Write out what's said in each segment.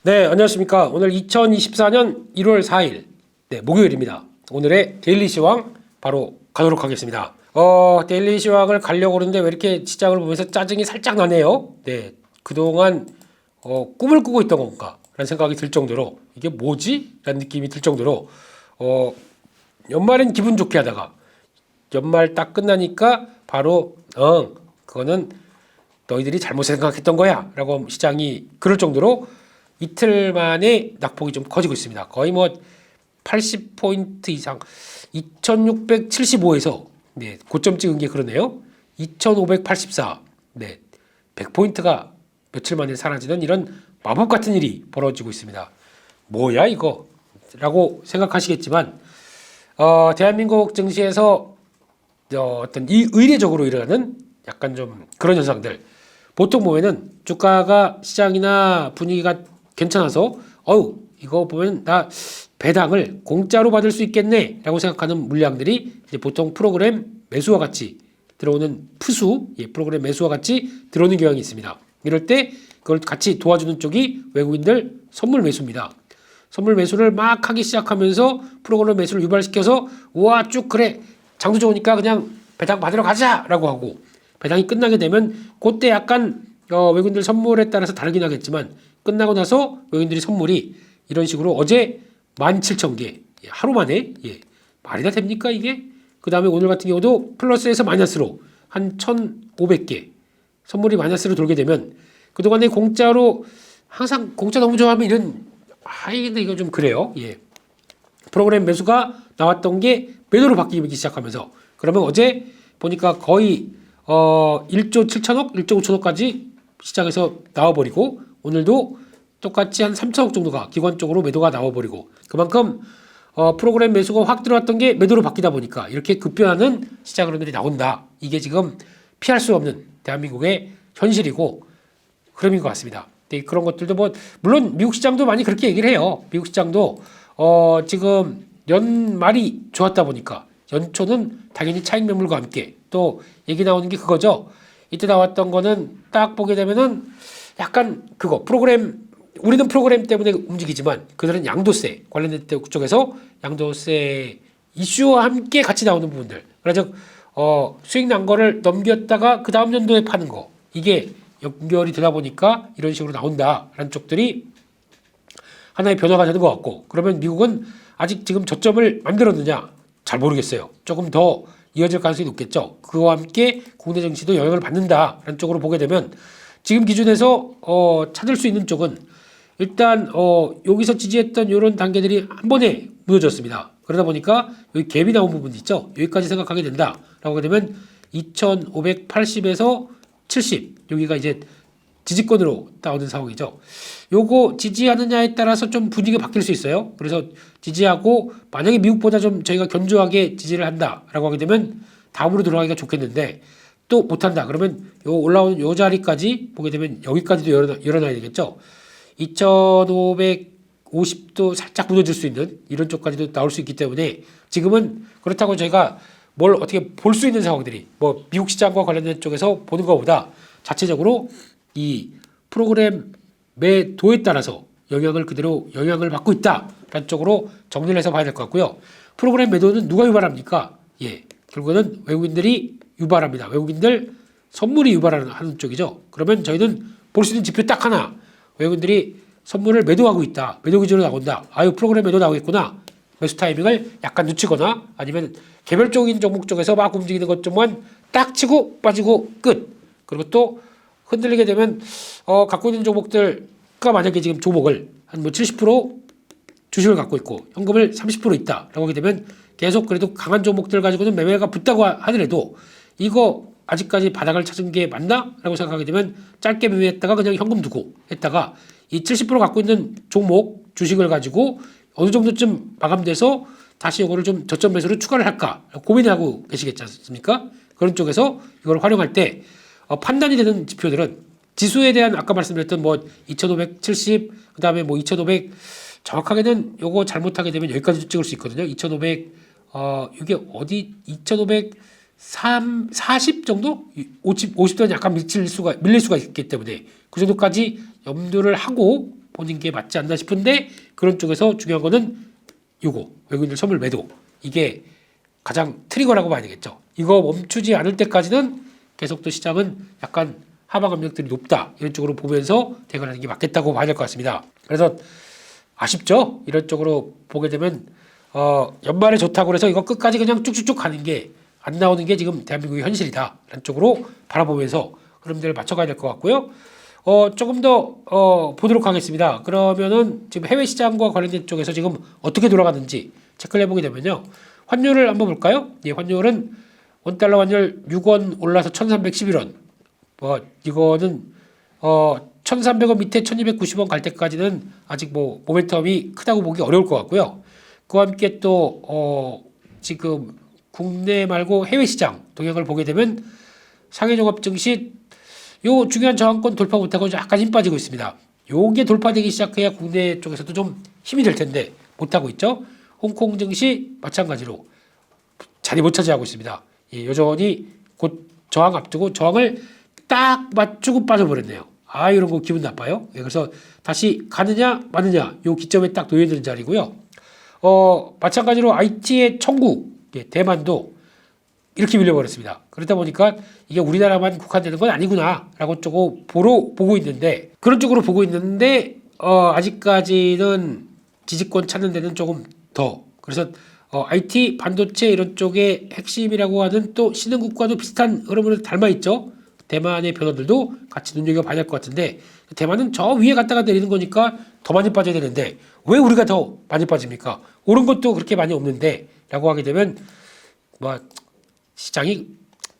네, 안녕하십니까. 오늘 2024년 1월 4일, 목요일입니다. 오늘의 데일리 시황 바로 가도록 하겠습니다. 데일리 시황을 가려고 그러는데 왜 이렇게 시장을 보면서 짜증이 살짝 나네요. 네, 그동안 꿈을 꾸고 있던 건가? 라는 생각이 들 정도로 이게 뭐지? 라는 느낌이 들 정도로 연말엔 기분 좋게 하다가 연말 딱 끝나니까 바로 그거는 너희들이 잘못 생각했던 거야 라고 시장이 그럴 정도로 이틀 만에 낙폭이 좀 커지고 있습니다. 거의 뭐 80포인트 이상 2675에서 고점 찍은 게 그러네요. 2584 100포인트가 며칠 만에 사라지는 이런 마법 같은 일이 벌어지고 있습니다. 뭐야 이거? 라고 생각하시겠지만 대한민국 증시에서 어떤 이 의례적으로 일어나는 약간 좀 그런 현상들 보통 보면은 주가가 시장이나 분위기가 괜찮아서 이거 보면 나 배당을 공짜로 받을 수 있겠네 라고 생각하는 물량들이 이제 보통 프로그램 매수와 같이 들어오는 푸수 프로그램 매수와 같이 들어오는 경향이 있습니다. 이럴 때 그걸 같이 도와주는 쪽이 외국인들 선물 매수입니다. 선물 매수를 막 하기 시작하면서 프로그램 매수를 유발시켜서 우와 쭉 그래 장도 좋으니까 그냥 배당 받으러 가자 라고 하고 배당이 끝나게 되면 그때 약간 외국인들 선물에 따라서 다르긴 하겠지만 끝나고 나서 외국인들이 선물이 이런 식으로 어제 17,000개 하루 만에 말이 다 됩니까 이게? 그 다음에 오늘 같은 경우도 플러스에서 마이너스로 한 1,500개 선물이 마이너스로 돌게 되면 그동안에 공짜로 항상 공짜 너무 좋아하면 이런 근데 이거 좀 그래요. 프로그램 매수가 나왔던 게 매도로 바뀌기 시작하면서 그러면 어제 보니까 거의 1조 7천억, 1조 5천억까지 시장에서 나와버리고 오늘도 똑같이 한 3천억 정도가 기관적으로 매도가 나와버리고 그만큼 프로그램 매수가 확 들어왔던 게 매도로 바뀌다 보니까 이렇게 급변하는 시장 흐름들이 나온다. 이게 지금 피할 수 없는 대한민국의 현실이고 흐름인 것 같습니다. 그런 것들도 뭐 물론 미국 시장도 많이 그렇게 얘기를 해요. 미국 시장도 지금 연말이 좋았다 보니까 연초는 당연히 차익 매물과 함께 또 얘기 나오는 게 그거죠. 이때 나왔던 거는 딱 보게 되면은 약간 그거 프로그램 우리는 프로그램 때문에 움직이지만 그들은 양도세 관련된 쪽에서 양도세 이슈와 함께 같이 나오는 부분들. 그래서 수익 난 거를 넘겼다가 그 다음 연도에 파는 거 이게 연결이 되다 보니까 이런 식으로 나온다라는 쪽들이 하나의 변화가 되는 것 같고 그러면 미국은 아직 지금 저점을 만들었느냐 잘 모르겠어요. 조금 더 이어질 가능성이 높겠죠. 그와 함께 국내 증시도 영향을 받는다라는 쪽으로 보게 되면 지금 기준에서 찾을 수 있는 쪽은 일단 여기서 지지했던 이런 단계들이 한 번에 무너졌습니다. 그러다 보니까 여기 갭이 나온 부분이 있죠. 여기까지 생각하게 된다라고 하게 되면 2580에서 70 여기가 이제 지지권으로 나오는 상황이죠. 요거 지지하느냐에 따라서 좀 분위기가 바뀔 수 있어요. 그래서 지지하고 만약에 미국보다 좀 저희가 견조하게 지지를 한다라고 하게 되면 다음으로 들어가기가 좋겠는데 또 못한다. 그러면 요 올라오는 요 자리까지 보게 되면 여기까지도 열어놔야 되겠죠. 2550도 살짝 무너질 수 있는 이런 쪽까지도 나올 수 있기 때문에 지금은 그렇다고 저희가 뭘 어떻게 볼 수 있는 상황들이 뭐 미국 시장과 관련된 쪽에서 보는 것보다 자체적으로 이 프로그램 매도에 따라서 영향을 받고 있다라는 쪽으로 정리를 해서 봐야 될 것 같고요. 프로그램 매도는 누가 유발합니까? 결국에는 외국인들이 유발합니다. 외국인들 선물이 유발하는 쪽이죠. 그러면 저희는 볼 수 있는 지표 딱 하나. 외국인들이 선물을 매도하고 있다. 매도 기준으로 나온다. 프로그램 매도 나오겠구나. 매수 타이밍을 약간 늦추거나 아니면 개별적인 종목 쪽에서 막 움직이는 것 좀만 딱 치고 빠지고 끝. 그리고 또 흔들리게 되면 갖고 있는 종목들과 만약에 지금 종목을 한 뭐 70% 주식을 갖고 있고 현금을 30% 있다라고 하게 되면 계속 그래도 강한 종목들 가지고는 매매가 붙다고 하더라도 이거 아직까지 바닥을 찾은 게 맞나? 라고 생각하게 되면 짧게 매매했다가 그냥 현금 두고 했다가 이 70% 갖고 있는 종목 주식을 가지고 어느 정도쯤 마감돼서 다시 이거를 좀 저점 매수로 추가를 할까 고민하고 계시겠지 않습니까? 그런 쪽에서 이걸 활용할 때 판단이 되는 지표들은 지수에 대한 아까 말씀드렸던 뭐 2570, 그 다음에 뭐 2500 정확하게는 요거 잘못하게 되면 여기까지 찍을 수 있거든요. 2500 이게 어디 2540 정도? 50도는 약간 밀릴 수가 있기 때문에 그 정도까지 염두를 하고 보는 게 맞지 않나 싶은데 그런 쪽에서 중요한 거는 요거 외국인들 선물 매도 이게 가장 트리거라고 봐야 되겠죠. 이거 멈추지 않을 때까지는 계속 또 시장은 약간 하방 압력들이 높다 이런 쪽으로 보면서 대응하는 게 맞겠다고 봐야 될 것 같습니다. 그래서 아쉽죠. 이런 쪽으로 보게 되면 연말에 좋다고 해서 이거 끝까지 그냥 쭉쭉쭉 가는 게 안 나오는 게 지금 대한민국의 현실이다 이런 쪽으로 바라보면서 흐름들을 맞춰가야 될 것 같고요. 조금 더 보도록 하겠습니다. 그러면은 지금 해외 시장과 관련된 쪽에서 지금 어떻게 돌아가는지 체크를 해보게 되면요. 환율을 한번 볼까요? 예, 환율은 원달러 환율 6원 올라서 1311원. 이거는 1300원 밑에 1290원 갈 때까지는 아직 뭐 모멘텀이 크다고 보기 어려울 것 같고요. 그와 함께 또 지금 국내 말고 해외 시장 동향을 보게 되면 상해종합 증시 요 중요한 저항권 돌파 못하고 약간 힘 빠지고 있습니다. 요게 돌파되기 시작해야 국내 쪽에서도 좀 힘이 될 텐데 못하고 있죠. 홍콩 증시 마찬가지로 자리 못 차지하고 있습니다. 예, 여전히 곧 저항 앞두고 저항을 딱 맞추고 빠져버렸네요. 이런 거 기분 나빠요. 예, 그래서 다시 가느냐 마느냐 요 기점에 딱 놓여있는 자리고요. 마찬가지로 IT의 천국 예, 대만도 이렇게 밀려버렸습니다. 그러다 보니까 이게 우리나라만 국한되는 건 아니구나 라고 조금 보고 있는데 그런 쪽으로 보고 있는데 아직까지는 지지권 찾는 데는 조금 더 그래서 IT 반도체 이런 쪽의 핵심이라고 하는 또 신흥국과도 비슷한 흐름을 닮아있죠. 대만의 변화들도 같이 눈여겨봐야 될 것 같은데 대만은 저 위에 갔다가 내리는 거니까 더 많이 빠져야 되는데 왜 우리가 더 많이 빠집니까? 오른 것도 그렇게 많이 없는데 라고 하게 되면 뭐 시장이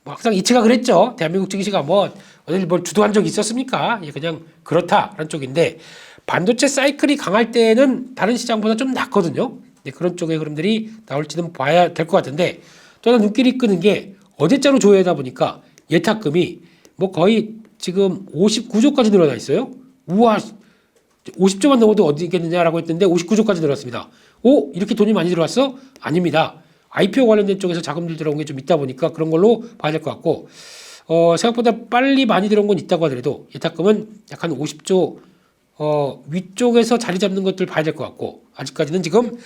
뭐 항상 이치가 그랬죠. 대한민국 증시가 어딜 뭘 주도한 적이 있었습니까? 그냥 그렇다라는 쪽인데 반도체 사이클이 강할 때는 다른 시장보다 좀 낫거든요. 그런 쪽의 흐름들이 나올지는 봐야 될 것 같은데 또 하나 눈길이 끄는 게 어제자로 조회하다 보니까 예탁금이 뭐 거의 지금 59조까지 늘어나 있어요. 우와 50조만 넘어도 어디 있겠느냐라고 했는데 59조까지 늘었습니다. 이렇게 돈이 많이 들어왔어? 아닙니다. IPO 관련된 쪽에서 자금들 들어온 게 좀 있다 보니까 그런 걸로 봐야 될 것 같고 생각보다 빨리 많이 들어온 건 있다고 하더라도 예탁금은 약 한 50조 위쪽에서 자리 잡는 것들 봐야 될 것 같고 아직까지는 지금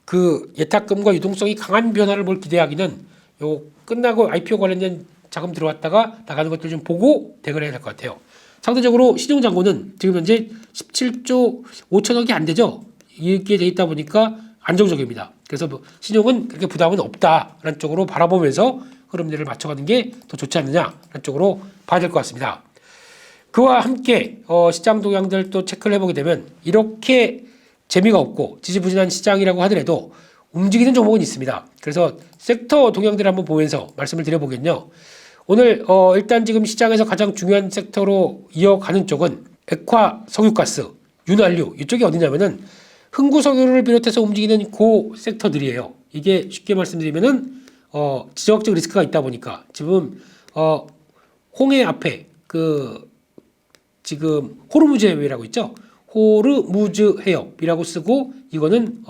그 예탁금과 유동성이 강한 변화를 뭘 기대하기는 요 끝나고 IPO 관련된 자금 들어왔다가 나가는 것들 좀 보고 대응을 해야 될 것 같아요. 상대적으로 신용잔고는 지금 현재 17조 5천억이 안 되죠. 이렇게 돼 있다 보니까 안정적입니다. 그래서 신용은 그렇게 부담은 없다라는 쪽으로 바라보면서 흐름들을 맞춰가는 게 더 좋지 않느냐라는 쪽으로 봐야 될 것 같습니다. 그와 함께 시장 동향들 또 체크를 해보게 되면 이렇게 재미가 없고 지지부진한 시장이라고 하더라도 움직이는 종목은 있습니다. 그래서 섹터 동향들을 한번 보면서 말씀을 드려보겠요. 오늘 일단 지금 시장에서 가장 중요한 섹터로 이어가는 쪽은 액화 석유가스, 윤활유 이쪽이 어디냐면은 흥구석유를 비롯해서 움직이는 그 섹터들이에요. 이게 쉽게 말씀드리면은 지정학적 리스크가 있다 보니까 지금 홍해 앞에 그 지금 호르무즈 해협이라고 있죠. 호르무즈 해협이라고 쓰고 이거는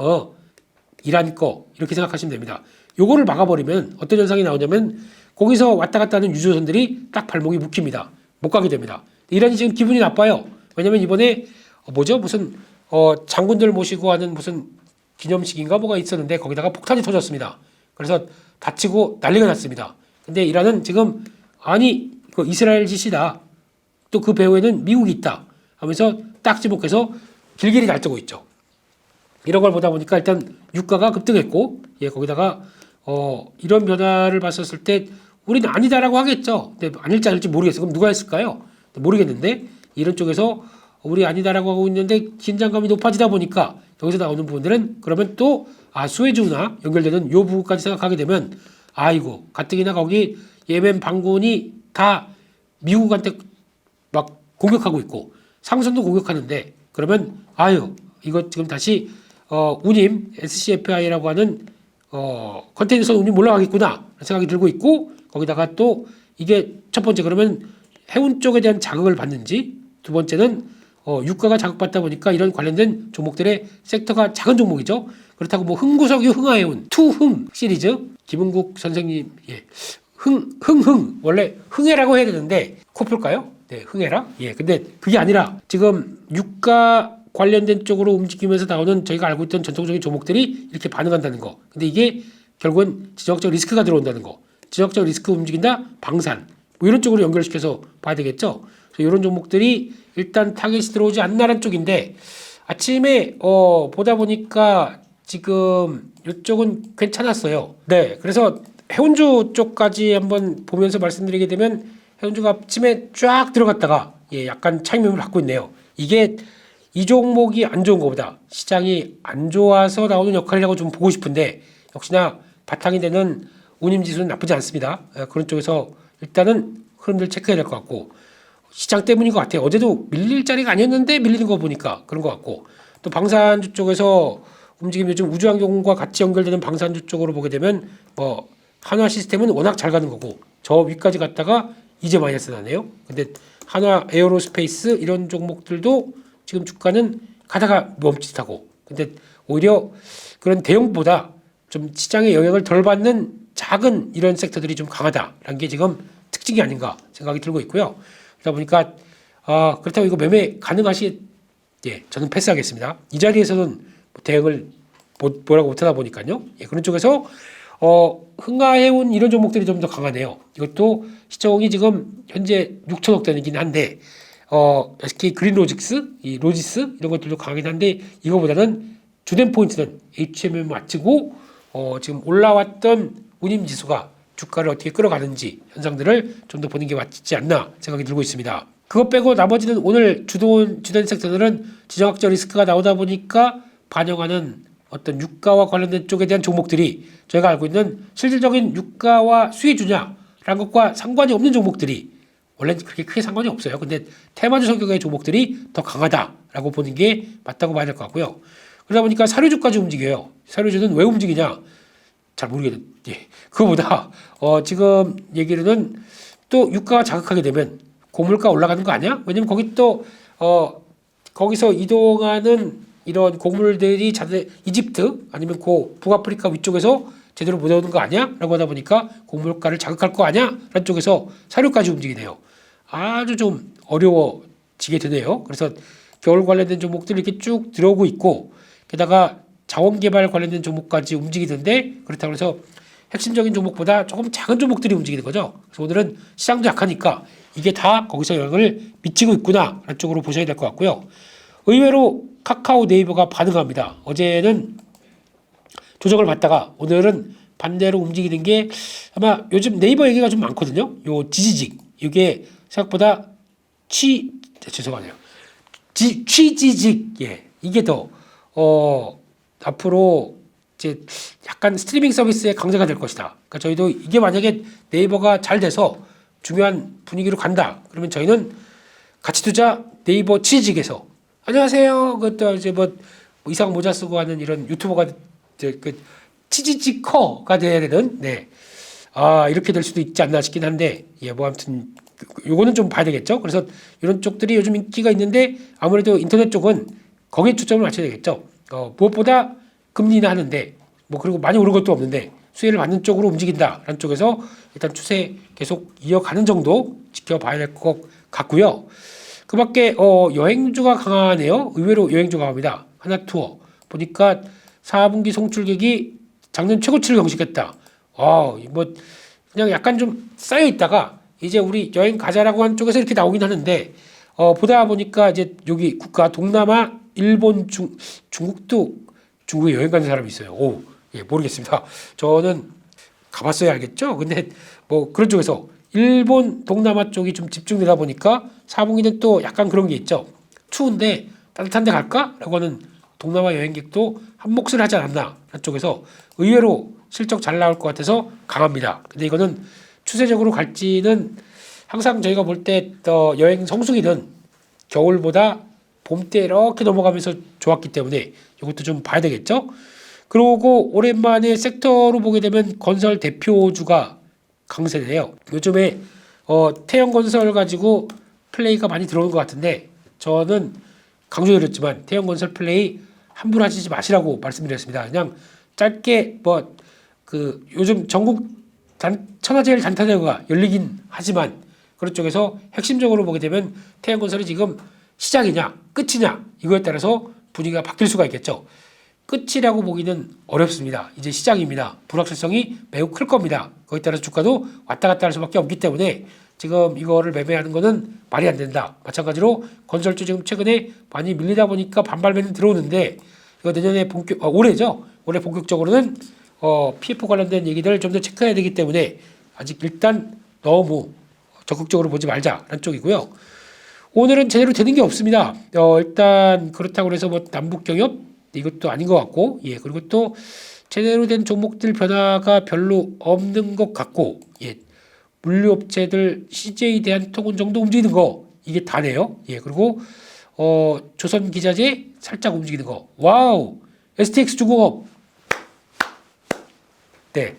이란 거 이렇게 생각하시면 됩니다. 요거를 막아버리면 어떤 현상이 나오냐면 거기서 왔다 갔다 하는 유조선들이 딱 발목이 묶입니다. 못 가게 됩니다. 이란이 지금 기분이 나빠요. 왜냐면 이번에 무슨 장군들 모시고 하는 무슨 기념식인가 뭐가 있었는데 거기다가 폭탄이 터졌습니다. 그래서 다치고 난리가 났습니다. 근데 이란은 지금 그 이스라엘 짓이다. 또 그 배후에는 미국이 있다 하면서 딱 지목해서 길길이 날뛰고 있죠. 이런 걸 보다 보니까 일단 유가가 급등했고 거기다가 이런 변화를 봤었을 때 우리는 아니다라고 하겠죠. 근데 아닐지 아닐지 모르겠어요. 그럼 누가 했을까요? 모르겠는데 이런 쪽에서 우리 아니다라고 하고 있는데 긴장감이 높아지다 보니까 여기서 나오는 부분들은 그러면 또 수에즈나 연결되는 요 부분까지 생각하게 되면 이거 가뜩이나 거기 예멘 반군이 다 미국한테 막 공격하고 있고 상선도 공격하는데 그러면 이거 지금 다시 운임 SCFI라고 하는 컨테이너선 운임 올라가겠구나 생각이 들고 있고 거기다가 또 이게 첫 번째 그러면 해운 쪽에 대한 자극을 받는지 두 번째는 유가가 자극받다 보니까 이런 관련된 종목들의 섹터가 작은 종목이죠. 그렇다고 뭐 흥구석유 흥하해운 투흥 시리즈 김은국 선생님 흥 원래 흥해라고 해야 되는데 코 풀까요? 네, 흥해라. 예, 근데 그게 아니라 지금 유가 관련된 쪽으로 움직이면서 나오는 저희가 알고 있던 전통적인 종목들이 이렇게 반응한다는 거. 근데 이게 결국은 지정학적 리스크가 들어온다는 거. 지정학적 리스크 움직인다, 방산. 뭐 이런 쪽으로 연결시켜서 봐야 되겠죠. 그래서 이런 종목들이 일단 타겟이 들어오지 않나라는 쪽인데 아침에 보다 보니까 지금 이쪽은 괜찮았어요. 네, 그래서 해운주 쪽까지 한번 보면서 말씀드리게 되면 해운주가 아침에 쫙 들어갔다가 약간 차익 매물 받고 있네요. 이게 이 종목이 안 좋은 것보다 시장이 안 좋아서 나오는 역할이라고 좀 보고 싶은데 역시나 바탕이 되는 운임지수는 나쁘지 않습니다. 그런 쪽에서 일단은 흐름들 체크해야 될 것 같고 시장 때문인 것 같아요. 어제도 밀릴 자리가 아니었는데 밀리는 거 보니까 그런 것 같고 또 방산주 쪽에서 움직임 요즘 우주환경과 같이 연결되는 방산주 쪽으로 보게 되면 뭐 한화 시스템은 워낙 잘 가는 거고 저 위까지 갔다가 이제 마이너스 나네요. 근데 한화 에어로스페이스 이런 종목들도 지금 주가는 가다가 멈칫하고 근데 오히려 그런 대형보다 좀 시장의 영향을 덜 받는 작은 이런 섹터들이 좀 강하다라는 게 지금 특징이 아닌가 생각이 들고 있고요. 그러다 보니까 그렇다고 이거 매매 가능하시? 예, 저는 패스하겠습니다. 이 자리에서는 대응을 뭐라고 못하다 보니까요. 예, 그런 쪽에서 흥하해온 이런 종목들이 좀 더 강하네요. 이것도 시총이 지금 현재 6천억 대이긴 한데 SK 그린로직스, 이 로지스 이런 것들도 강하긴 한데 이거보다는 주된 포인트는 HM을 맞추고 지금 올라왔던 운임지수가 주가를 어떻게 끌어가는지 현상들을 좀 더 보는 게 맞지 않나 생각이 들고 있습니다. 그것 빼고 나머지는 오늘 주된 섹터들은 지정학적 리스크가 나오다 보니까 반영하는 어떤 유가와 관련된 쪽에 대한 종목들이 저희가 알고 있는 실질적인 유가와 수혜주냐라는 것과 상관이 없는 종목들이 원래는 그렇게 크게 상관이 없어요. 근데 테마주 성격의 종목들이 더 강하다라고 보는 게 맞다고 봐야 될 것 같고요. 그러다 보니까 사료주까지 움직여요. 사료주는 왜 움직이냐? 잘 모르겠는데 그거보다 지금 얘기로는 또 유가가 자극하게 되면 고물가 올라가는 거 아니야? 왜냐면 거기 또 거기서 이동하는 이런 곡물들이 이집트 아니면 북아프리카 위쪽에서 제대로 못 오는 거 아니야? 라고 하다 보니까 곡물가를 자극할 거 아니야? 라는 쪽에서 사료까지 움직이네요. 아주 좀 어려워지게 되네요. 그래서 겨울 관련된 종목들이 이렇게 쭉 들어오고 있고 게다가 자원개발 관련된 종목까지 움직이는데 그렇다고 해서 핵심적인 종목보다 조금 작은 종목들이 움직이는 거죠. 그래서 오늘은 시장도 약하니까 이게 다 거기서 영향을 미치고 있구나 라는 쪽으로 보셔야 될 것 같고요. 의외로 카카오 네이버가 반응합니다. 어제는 조정을 받다가 오늘은 반대로 움직이는 게 아마 요즘 네이버 얘기가 좀 많거든요. 요 지지직 이게 생각보다 죄송하네요. 취지직 이게 더 앞으로 이제 약간 스트리밍 서비스의 강자가 될 것이다. 그러니까 저희도 이게 만약에 네이버가 잘 돼서 중요한 분위기로 간다. 그러면 저희는 가치투자 네이버 취직에서 안녕하세요. 그것도 이제 뭐 이상 모자 쓰고 하는 이런 유튜버가 그 치지치커가 돼야 되는 이렇게 될 수도 있지 않나 싶긴 한데 뭐 아무튼 요거는 좀 봐야 되겠죠. 그래서 이런 쪽들이 요즘 인기가 있는데 아무래도 인터넷 쪽은 거기에 초점을 맞춰야 되겠죠. 무엇보다 금리나 하는데 뭐 그리고 많이 오른 것도 없는데 수혜를 받는 쪽으로 움직인다라는 쪽에서 일단 추세 계속 이어가는 정도 지켜봐야 될 것 같고요. 그밖에 여행주가 강하네요. 의외로 여행주가 강합니다. 하나투어 보니까 4분기 송출객이 작년 최고치를 경신했다. 뭐 그냥 약간 좀 쌓여 있다가 이제 우리 여행 가자라고 한 쪽에서 이렇게 나오긴 하는데 보다 보니까 이제 여기 국가 동남아, 일본, 중국에 여행 가는 사람이 있어요. 모르겠습니다. 저는 가봤어야 알겠죠. 근데 뭐 그런 쪽에서 일본, 동남아 쪽이 좀 집중되다 보니까 4분기는 또 약간 그런 게 있죠. 추운데 따뜻한 데 갈까? 라고 하는 동남아 여행객도 한 몫을 하지 않았나 라는 쪽에서 의외로 실적 잘 나올 것 같아서 강합니다. 근데 이거는 추세적으로 갈지는 항상 저희가 볼 때 여행 성수기는 겨울보다 봄 때 이렇게 넘어가면서 좋았기 때문에 이것도 좀 봐야 되겠죠. 그리고 오랜만에 섹터로 보게 되면 건설 대표주가 강세네요. 요즘에 태형건설 가지고 플레이가 많이 들어오는 것 같은데 저는 강조드렸지만 태형건설 플레이 함부로 하시지 마시라고 말씀드렸습니다. 그냥 짧게 요즘 전국 천하제일 단타대회가 열리긴 하지만 그런 쪽에서 핵심적으로 보게 되면 태양건설이 지금 시작이냐 끝이냐 이거에 따라서 분위기가 바뀔 수가 있겠죠. 끝이라고 보기는 어렵습니다. 이제 시작입니다. 불확실성이 매우 클 겁니다. 거기에 따라서 주가도 왔다 갔다 할 수밖에 없기 때문에 지금 이거를 매매하는 거는 말이 안 된다. 마찬가지로 건설주 지금 최근에 많이 밀리다 보니까 반발 매는 들어오는데 이거 내년에 올해죠. 올해 본격적으로는 PF 관련된 얘기들 좀 더 체크해야 되기 때문에 아직 일단 너무 적극적으로 보지 말자라는 쪽이고요. 오늘은 제대로 되는 게 없습니다. 일단 그렇다고 해서 뭐 남북 경협 이것도 아닌 것 같고, 예, 그리고 또 제대로 된 종목들 변화가 별로 없는 것 같고, 예, 물류업체들 CJ 대한통운 정도 움직이는 거 이게 다네요. 예, 그리고 조선기자재 살짝 움직이는 거, 와우, STX 중공업, 네,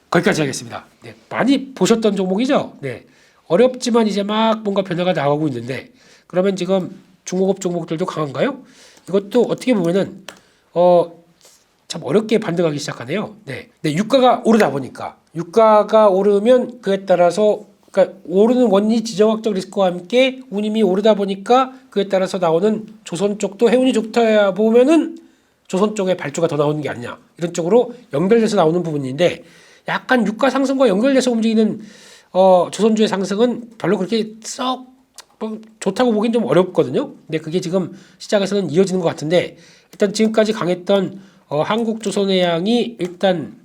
거기까지 하겠습니다. 네, 많이 보셨던 종목이죠. 네, 어렵지만 이제 막 뭔가 변화가 나오고 있는데, 그러면 지금 중공업 종목들도 강한가요? 이것도 어떻게 보면은 참 어렵게 반등하기 시작하네요. 네, 유가가 오르다 보니까 유가가 오르면 그에 따라서 그러니까 오르는 원리 지정학적 리스크와 함께 운임이 오르다 보니까 그에 따라서 나오는 조선 쪽도 해운이 좋다 보면은 조선 쪽에 발주가 더 나오는 게 아니냐 이런 쪽으로 연결돼서 나오는 부분인데 약간 유가 상승과 연결돼서 움직이는 조선주의 상승은 별로 그렇게 썩 좋다고 보기는 좀 어렵거든요. 근데 그게 지금 시장에서는 이어지는 것 같은데 일단 지금까지 강했던 한국조선해양이 일단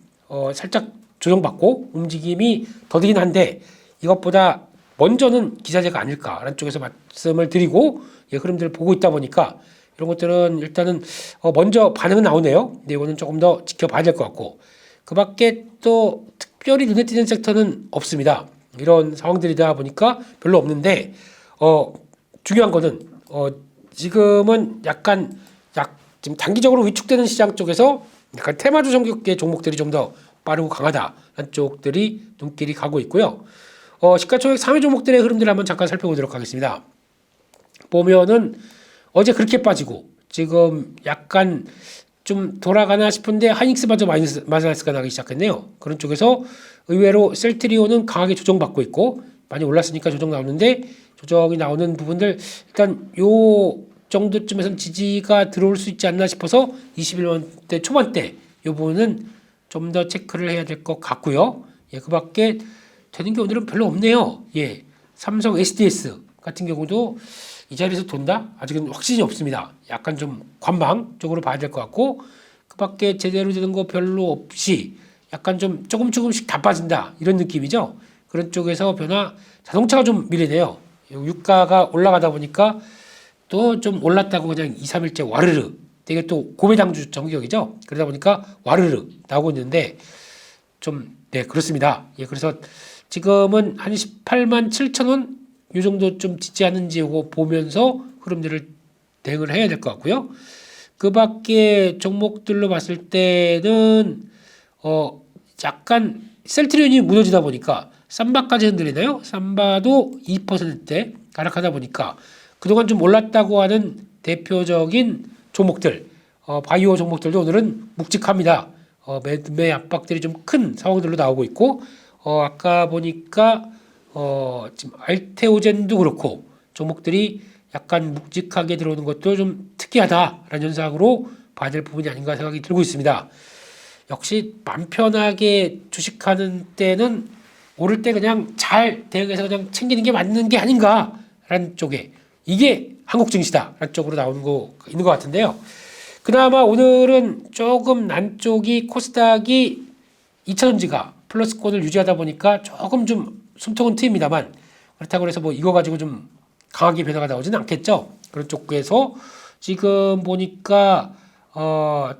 살짝 조정받고 움직임이 더디긴 한데 이것보다 먼저는 기자재가 아닐까라는 쪽에서 말씀을 드리고 흐름들을 보고 있다 보니까 이런 것들은 일단은 먼저 반응은 나오네요. 근데 이거는 조금 더 지켜봐야 될 것 같고 그 밖에 또 특별히 눈에 띄는 섹터는 없습니다. 이런 상황들이다 보니까 별로 없는데 중요한 거는 지금은 약간 지금 단기적으로 위축되는 시장 쪽에서 약간 테마주 성격의 종목들이 좀 더 빠르고 강하다라는 쪽들이 눈길이 가고 있고요. 시가총액 상위 종목들의 흐름들을 한번 잠깐 살펴보도록 하겠습니다. 보면은 어제 그렇게 빠지고 지금 약간 좀 돌아가나 싶은데 하이닉스마저 마이너스가 나기 시작했네요. 그런 쪽에서 의외로 셀트리온은 강하게 조정받고 있고 많이 올랐으니까 조정 나오는데 조정이 나오는 부분들 일단 요 정도쯤에서는 지지가 들어올 수 있지 않나 싶어서 21원대 초반대 이 부분은 좀 더 체크를 해야 될 것 같고요. 예, 그 밖에 되는 게 오늘은 별로 없네요. 예, 삼성 SDS 같은 경우도 이 자리에서 돈다? 아직은 확신이 없습니다. 약간 좀 관망적으로 봐야 될 것 같고 그 밖에 제대로 되는 거 별로 없이 약간 좀 조금씩 다 빠진다 이런 느낌이죠. 그런 쪽에서 변화 자동차가 좀 밀리네요. 유가가 올라가다 보니까 또 좀 올랐다고 그냥 2, 3일째 와르르 되게 또 고배당주 정격이죠. 그러다 보니까 와르르 나오고 있는데 좀 네 그렇습니다. 예, 그래서 지금은 한 18만 7천 원 이 정도 좀 짓지 않은지 이거 보면서 흐름들을 대응을 해야 될 것 같고요. 그 밖에 종목들로 봤을 때는 약간 셀트리온이 무너지다 보니까 삼바까지 흔들리나요? 삼바도 2%대 하락하다 보니까 그동안 좀 올랐다고 하는 대표적인 종목들 바이오 종목들도 오늘은 묵직합니다. 매매 압박들이 좀 큰 상황들로 나오고 있고 아까 보니까 지금 알테오젠도 그렇고 종목들이 약간 묵직하게 들어오는 것도 좀 특이하다라는 현상으로 봐야 될 부분이 아닌가 생각이 들고 있습니다. 역시 맘 편하게 주식하는 때는 오를 때 그냥 잘 대응해서 그냥 챙기는 게 맞는 게 아닌가라는 쪽에 이게 한국 증시다라는 쪽으로 나오는 거 있는 것 같은데요. 그나마 오늘은 조금 난 쪽이 코스닥이 2차전지가 플러스권을 유지하다 보니까 조금 좀 숨통은 트입니다만 그렇다고 해서 뭐 이거 가지고 좀 강하게 변화가 나오지는 않겠죠. 그런 쪽에서 지금 보니까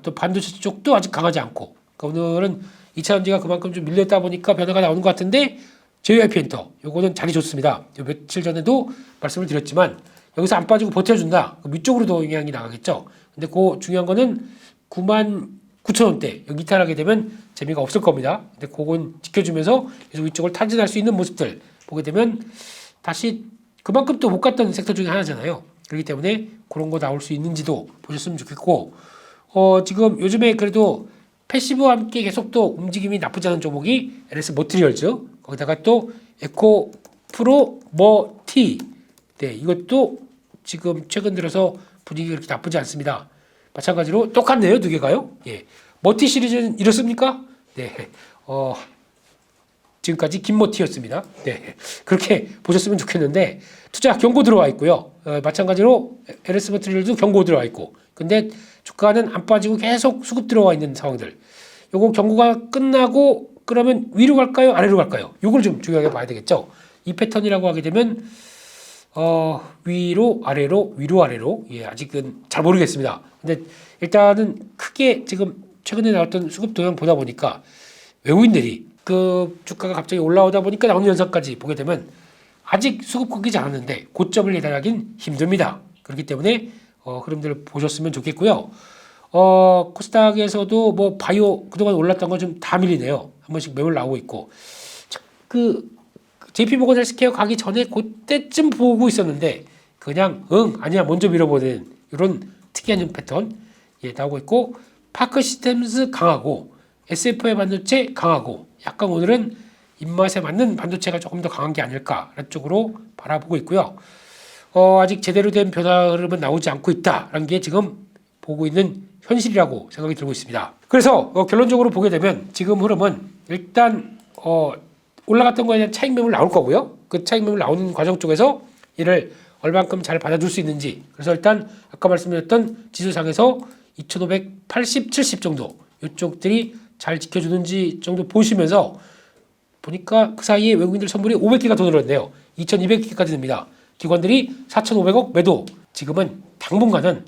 또 반도체 쪽도 아직 강하지 않고 그러니까 오늘은 2차전지가 그만큼 좀 밀렸다 보니까 변화가 나오는 것 같은데 JYP 엔터 요거는 자리 좋습니다. 며칠 전에도 말씀을 드렸지만 여기서 안 빠지고 버텨준다. 위쪽으로도 영향이 나가겠죠. 근데 그 중요한 거는 99,000원대 여기 이탈하게 되면 재미가 없을 겁니다. 근데 그건 지켜주면서 계속 위쪽을 타진할 수 있는 모습들 보게 되면 다시 그만큼 또 못 갔던 섹터 중에 하나잖아요. 그렇기 때문에 그런 거 나올 수 있는지도 보셨으면 좋겠고 지금 요즘에 그래도 패시브와 함께 계속 또 움직임이 나쁘지 않은 종목이 LS 머티리얼즈 거기다가 또 에코 프로 머티. 네, 이것도 지금 최근 들어서 분위기가 그렇게 나쁘지 않습니다. 마찬가지로 똑같네요, 두 개가요. 예, 머티 시리즈는 이렇습니까? 네, 지금까지 김머티였습니다. 네, 그렇게 보셨으면 좋겠는데 투자 경고 들어와 있고요. 마찬가지로 LS 머티리얼도 경고 들어와 있고, 근데 주가는 안 빠지고 계속 수급 들어와 있는 상황들. 요거 경고가 끝나고 그러면 위로 갈까요, 아래로 갈까요? 요걸 좀 중요하게 봐야 되겠죠. 이 패턴이라고 하게 되면 위로 아래로 위로 아래로, 예, 아직은 잘 모르겠습니다. 근데 일단은 크게 지금 최근에 나왔던 수급 동향 보다 보니까 외국인들이 그 주가가 갑자기 올라오다 보니까 나오는 현상까지 보게 되면 아직 수급 꺾이지 않았는데 고점을 예단하긴 힘듭니다. 그렇기 때문에 흐름들을 보셨으면 좋겠고요. 코스닥에서도 뭐 바이오 그동안 올랐던 건 좀 다 밀리네요. 한 번씩 매물 나오고 있고, 그 JP모건 헬스케어 가기 전에 그때쯤 보고 있었는데 그냥 아니야 먼저 밀어보는 이런 특이한 패턴, 예, 나오고 있고, 파크 시스템스 강하고 SFI 반도체 강하고, 약간 오늘은 입맛에 맞는 반도체가 조금 더 강한 게 아닐까라는 쪽으로 바라보고 있고요. 아직 제대로 된 변화 흐름은 나오지 않고 있다라는 게 지금 보고 있는 현실이라고 생각이 들고 있습니다. 그래서 결론적으로 보게 되면 지금 흐름은 일단 올라갔던 거에 대한 차익 매물 나올 거고요. 그 차익 매물 나오는 과정 쪽에서 이를 얼만큼 잘 받아줄 수 있는지, 그래서 일단 아까 말씀드렸던 지수상에서 2580, 70 정도 이쪽들이 잘 지켜주는지 정도 보시면서 보니까 그 사이에 외국인들 선물이 500개가 더 늘었네요. 2200개까지 됩니다. 기관들이 4500억 매도. 지금은 당분간은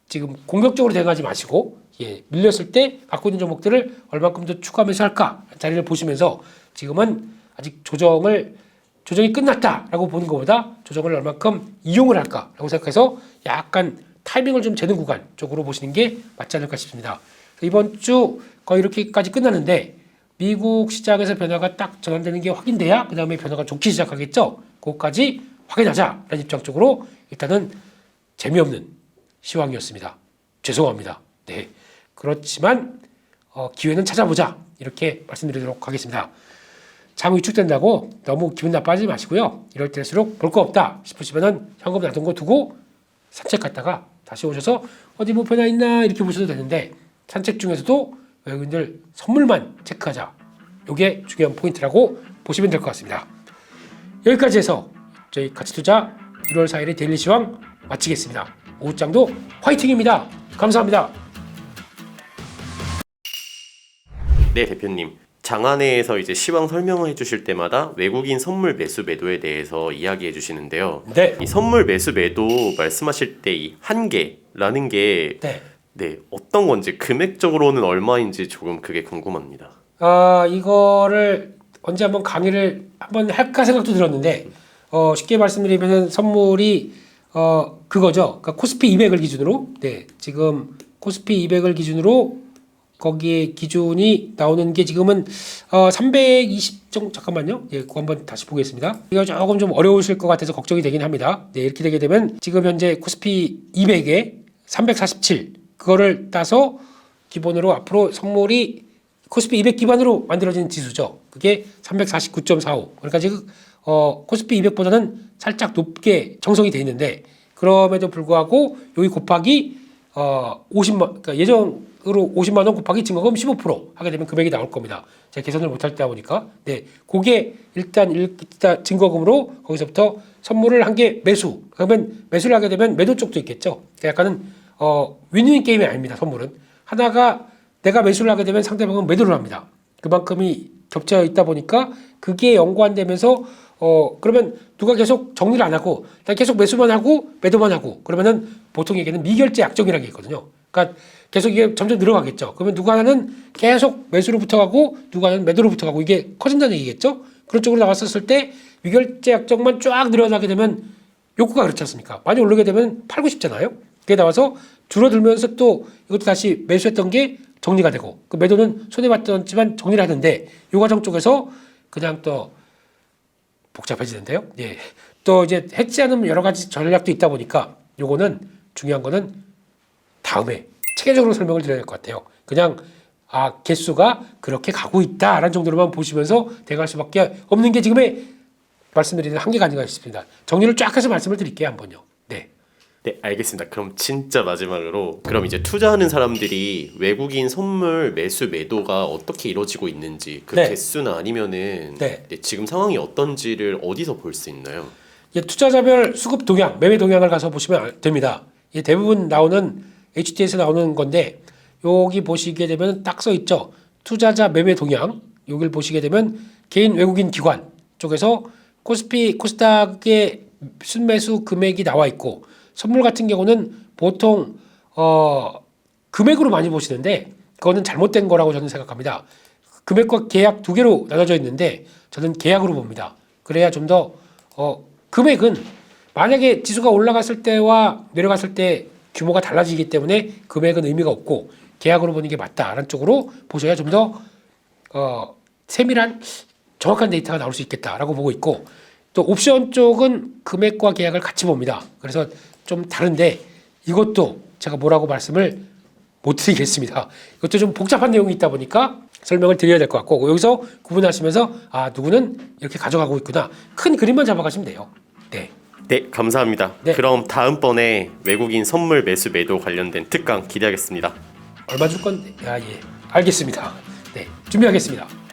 지금 공격적으로 대응하지 마시고, 예, 밀렸을 때 갖고 있는 종목들을 얼마큼 더 추가 매수할까 자리를 보시면서 지금은 아직 조정이 끝났다라고 보는 것보다 조정을 얼마큼 이용을 할까라고 생각해서 약간 타이밍을 좀 재는 구간 쪽으로 보시는 게 맞지 않을까 싶습니다. 이번 주 거의 이렇게까지 끝났는데 미국 시장에서 변화가 딱 전환되는 게 확인돼야 그 다음에 변화가 좋기 시작하겠죠. 그것까지 확인하자라는 입장 쪽으로 일단은 재미없는 시황이었습니다. 죄송합니다. 네, 그렇지만 기회는 찾아보자, 이렇게 말씀드리도록 하겠습니다. 장 위축된다고 너무 기분 나빠하지 마시고요. 이럴 때일수록 볼 거 없다 싶으시면은 현금 놔둔 거 두고 산책 갔다가 다시 오셔서 어디 뭐 변화 있나 이렇게 보셔도 되는데, 산책 중에서도 외국인들 선물만 체크하자, 이게 중요한 포인트라고 보시면 될 것 같습니다. 여기까지 해서 저희 가치투자 1월 4일의 데일리 시황 마치겠습니다. 오후장도 화이팅입니다. 감사합니다. 네, 대표님. 장안에서 이제 시황 설명을 해주실 때마다 외국인 선물 매수 매도에 대해서 이야기해 주시는데요. 네. 이 선물 매수 매도 말씀하실 때 이 한계라는 게 네, 어떤 건지, 금액적으로는 얼마인지 조금 그게 궁금합니다. 이거를 언제 한번 강의를 한번 할까 생각도 들었는데, 쉽게 말씀드리면 선물이 그거죠. 그러니까 코스피 200을 기준으로, 네, 지금 코스피 200을 기준으로 거기에 기준이 나오는 게 지금은 320 정도. 잠깐만요. 예, 그거 한번 다시 보겠습니다. 이거 조금 좀 어려우실 것 같아서 걱정이 되긴 합니다. 네, 이렇게 되게 되면 지금 현재 코스피 200에 347 그거를 따서 기본으로 앞으로 선물이 코스피 200 기반으로 만들어진 지수죠. 그게 349.45. 그러니까 지금 코스피 200보다는 살짝 높게 형성이 돼 있는데, 그럼에도 불구하고 여기 곱하기 50만, 그러니까 예정으로 50만 원 곱하기 증거금 15% 하게 되면 금액이 나올 겁니다. 제가 계산을 못할 때다 보니까. 네, 그게 일단 증거금으로 거기서부터 선물을 한 개 매수. 그러면 매수를 하게 되면 매도 쪽도 있겠죠. 그러니까 약간은 윈윈 게임이 아닙니다. 선물은 하나가 내가 매수를 하게 되면 상대방은 매도를 합니다. 그만큼이 겹쳐 있다 보니까 그게 연관되면서 그러면 누가 계속 정리를 안 하고 계속 매수만 하고 매도만 하고, 그러면은 보통 얘기는 미결제 약정이라는 게 있거든요. 그러니까 계속 이게 점점 늘어가겠죠. 그러면 누가 하나는 계속 매수로 붙어가고 누가 하나는 매도로 붙어가고, 이게 커진다는 얘기겠죠. 그런 쪽으로 나왔었을 때 미결제 약정만 쫙 늘어나게 되면 욕구가 그렇지 않습니까? 많이 오르게 되면 팔고 싶잖아요. 그게 나와서 줄어들면서 또 이것도 다시 매수했던 게 정리가 되고, 그 매도는 손해봤지만 정리를 하는데, 이 과정 쪽에서 그냥 또 복잡해지는데요. 예. 또 이제 해지하는 여러 가지 전략도 있다 보니까 요거는 중요한 거는 다음에 체계적으로 설명을 드려야 될 것 같아요. 그냥 개수가 그렇게 가고 있다라는 정도로만 보시면서 대갈 수밖에 없는 게 지금의 말씀드리는 한계가 아닌가 싶습니다. 정리를 쫙 해서 말씀을 드릴게요 한번요. 네. 네, 알겠습니다. 그럼 진짜 마지막으로 그럼 이제 투자하는 사람들이 외국인 선물 매수 매도가 어떻게 이루어지고 있는지 그 네. 개수나 아니면은 네. 네, 지금 상황이 어떤지를 어디서 볼 수 있나요? 투자자별 수급 동향, 매매 동향을 가서 보시면 됩니다. 이게 대부분 나오는 HT에서 나오는 건데 여기 보시게 되면 딱 써 있죠. 투자자 매매 동향. 여기를 보시게 되면 개인 외국인 기관 쪽에서 코스피 코스닥의 순매수 금액이 나와 있고 선물 같은 경우는 보통 금액으로 많이 보시는데 그거는 잘못된 거라고 저는 생각합니다. 금액과 계약 두 개로 나눠져 있는데 저는 계약으로 봅니다. 그래야 좀 더 금액은 만약에 지수가 올라갔을 때와 내려갔을 때 규모가 달라지기 때문에 금액은 의미가 없고 계약으로 보는 게 맞다라는 쪽으로 보셔야 좀 더 세밀한 정확한 데이터가 나올 수 있겠다라고 보고 있고 또 옵션 쪽은 금액과 계약을 같이 봅니다. 그래서 좀 다른데 이것도 제가 뭐라고 말씀을 못 드리겠습니다. 이것도 좀 복잡한 내용이 있다 보니까 설명을 드려야 될 것 같고 여기서 구분하시면서 아 누구는 이렇게 가져가고 있구나 큰 그림만 잡아가시면 돼요. 네. 네, 감사합니다. 네. 그럼 다음번에 외국인 선물 매수 매도 관련된 특강 기대하겠습니다. 얼마 줄 건데? 아 예, 알겠습니다. 네, 준비하겠습니다.